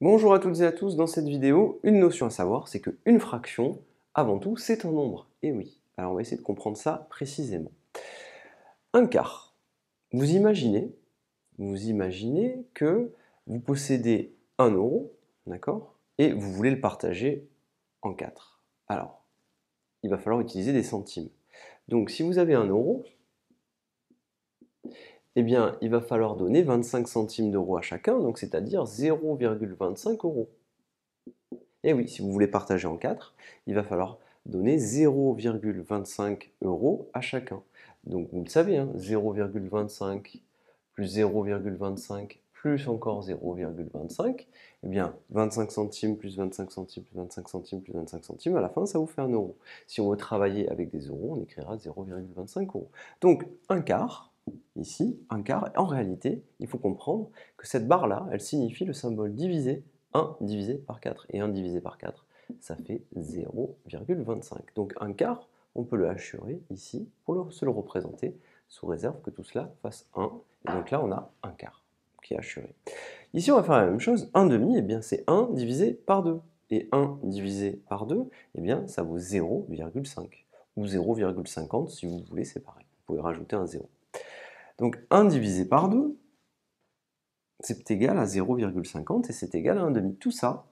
Bonjour à toutes et à tous, dans cette vidéo, une notion à savoir, c'est qu'une fraction, avant tout, c'est un nombre. Et oui, alors on va essayer de comprendre ça précisément. Un quart. Vous imaginez que vous possédez 1 euro, d'accord, et vous voulez le partager en 4. Alors, il va falloir utiliser des centimes. Donc si vous avez 1 euro, eh bien, il va falloir donner 25 centimes d'euros à chacun, donc c'est-à-dire 0,25 euros. Et oui, si vous voulez partager en 4, il va falloir donner 0,25 euros à chacun. Donc vous le savez, hein, 0,25 plus 0,25 plus encore 0,25, eh bien 25 centimes plus 25 centimes plus 25 centimes plus 25 centimes, à la fin ça vous fait 1 euro. Si on veut travailler avec des euros, on écrira 0,25 euros. Donc un quart, ici, un quart, en réalité, il faut comprendre que cette barre-là, elle signifie le symbole divisé 1 divisé par 4. Et 1 divisé par 4, ça fait 0,25. Donc un quart, on peut le hachurer ici pour se le représenter, sous réserve que tout cela fasse 1. Et donc là, on a un quart qui est hachuré. Ici, on va faire la même chose. 1 demi, eh bien, c'est 1 divisé par 2. Et 1 divisé par 2, eh bien, ça vaut 0,5. Ou 0,50 si vous voulez, c'est pareil. Vous pouvez rajouter un 0. Donc 1 divisé par 2, c'est égal à 0,50 et c'est égal à 1 demi. Tout ça,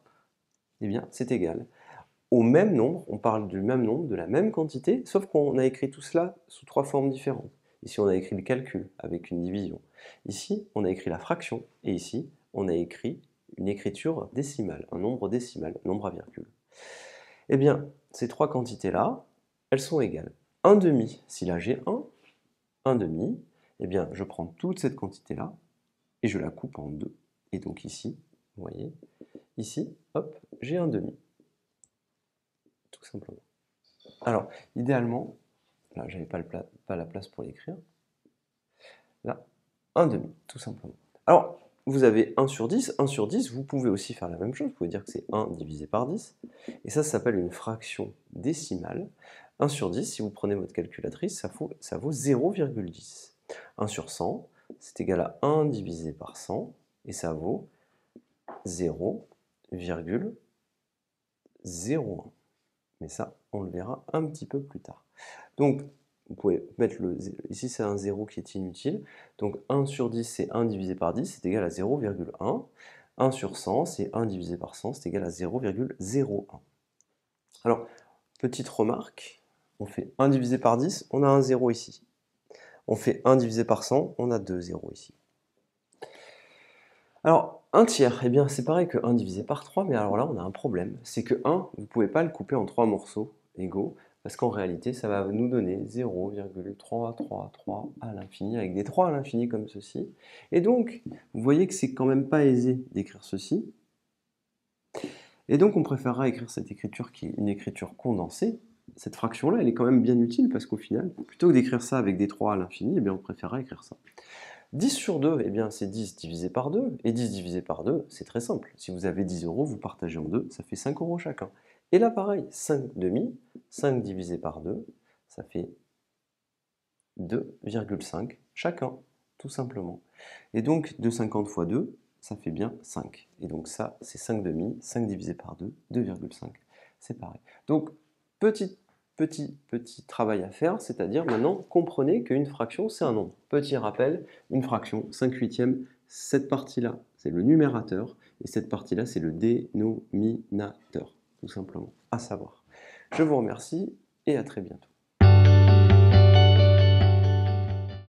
eh bien, c'est égal au même nombre, on parle du même nombre, de la même quantité, sauf qu'on a écrit tout cela sous 3 formes différentes. Ici, on a écrit le calcul avec une division. Ici, on a écrit la fraction. Et ici, on a écrit une écriture décimale, un nombre décimal, nombre à virgule. Eh bien, ces trois quantités-là, elles sont égales. 1 demi, si là j'ai 1 demi, eh bien, je prends toute cette quantité-là et je la coupe en deux. Et donc ici, vous voyez, ici, hop, j'ai 1 demi. Tout simplement. Alors, idéalement, là, j'avais pas la place pour l'écrire. Là, 1 demi, tout simplement. Alors, vous avez 1 sur 10. 1 sur 10, vous pouvez aussi faire la même chose. Vous pouvez dire que c'est 1 divisé par 10. Et ça s'appelle une fraction décimale. 1 sur 10, si vous prenez votre calculatrice, ça vaut 0,10. 1 sur 100, c'est égal à 1 divisé par 100. Et ça vaut 0,01. Mais ça, on le verra un petit peu plus tard. Donc, vous pouvez mettre ici c'est un 0 qui est inutile. Donc 1 sur 10, c'est 1 divisé par 10, c'est égal à 0,1. 1 sur 100, c'est 1 divisé par 100, c'est égal à 0,01. Alors, petite remarque, on fait 1 divisé par 10, on a un 0 ici. On fait 1 divisé par 100, on a 2 zéros ici. Alors, 1 tiers, eh bien c'est pareil que 1 divisé par 3, mais alors là on a un problème. C'est que 1, vous ne pouvez pas le couper en 3 morceaux égaux, parce qu'en réalité ça va nous donner 0,333 à l'infini, avec des 3 à l'infini comme ceci. Et donc, vous voyez que c'est quand même pas aisé d'écrire ceci. Et donc on préférera écrire cette écriture qui est une écriture condensée. Cette fraction-là, elle est quand même bien utile, parce qu'au final, plutôt que d'écrire ça avec des 3 à l'infini, eh bien on préférera écrire ça. 10 sur 2, eh bien c'est 10 divisé par 2, et 10 divisé par 2, c'est très simple. Si vous avez 10 euros, vous partagez en deux, ça fait 5 euros chacun. Et là pareil, 5 demi, 5 divisé par 2, ça fait 2,5 chacun, tout simplement. Et donc 2,50 fois 2, ça fait bien 5. Et donc ça, c'est 5 demi, 5 divisé par 2, 2,5. C'est pareil. Donc petit travail à faire, c'est-à-dire maintenant comprenez qu'une fraction c'est un nombre. Petit rappel, une fraction, 5/8, cette partie-là c'est le numérateur et cette partie-là c'est le dénominateur, tout simplement, à savoir. Je vous remercie et à très bientôt.